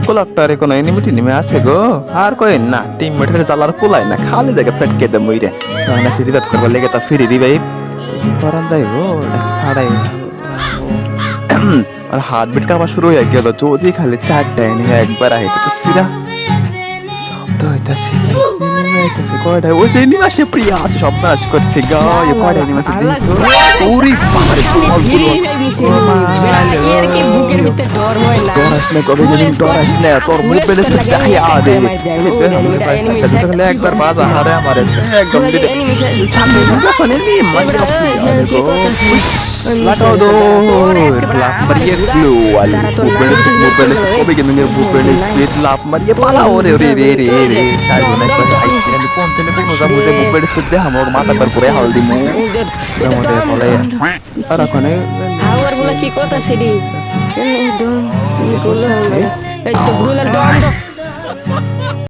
কোলাপটারে কোনো এনিমিটি নেমে আছে গো আর কইন না টিমমেটের জ্বালার পোলাই না খালি জায়গা ফেটকে দে মইরে না সিরি বাত করবার লেগে তা ফিরি দিবে করান যাই গো ফাড়াই আর হার্ট বিট কাঁপা শুরু হয়ে গেল যদি খালি চারটা এনিমি একবার আইতে তো সিরা শব্দ হইতাছে এনিমি আইতাছে কয়টা ওই যে এনিমি আসে প্রিয়া আছে শব্দ আস করছে গো এই কয়টা এনিমি আছে ওরে বাবারে ডরাস না কবে যেদিন ডরাস না তোর মুখ পেলে দেখাই আদে তাহলে একবার বাজা হারে আমারে একদম দিলে সামনে যখন এলি মানে লাগাও দো লাভ মারিয়ে গ্লো আল বুপেলে কবে গেল নে বুপেলে স্পিড লাভ মারিয়ে পালা ওরে ওরে রে রে রে সাইবো না একবার আইছি আমি কোন তেলে কোন যাবো যে বুপেলে স্পিড দে আমার মাথা পর করে হাল দিমু আমাদের বলে আর ওখানে হাওয়ার গুলা কি কথা সেডি এই তো গুলা ডম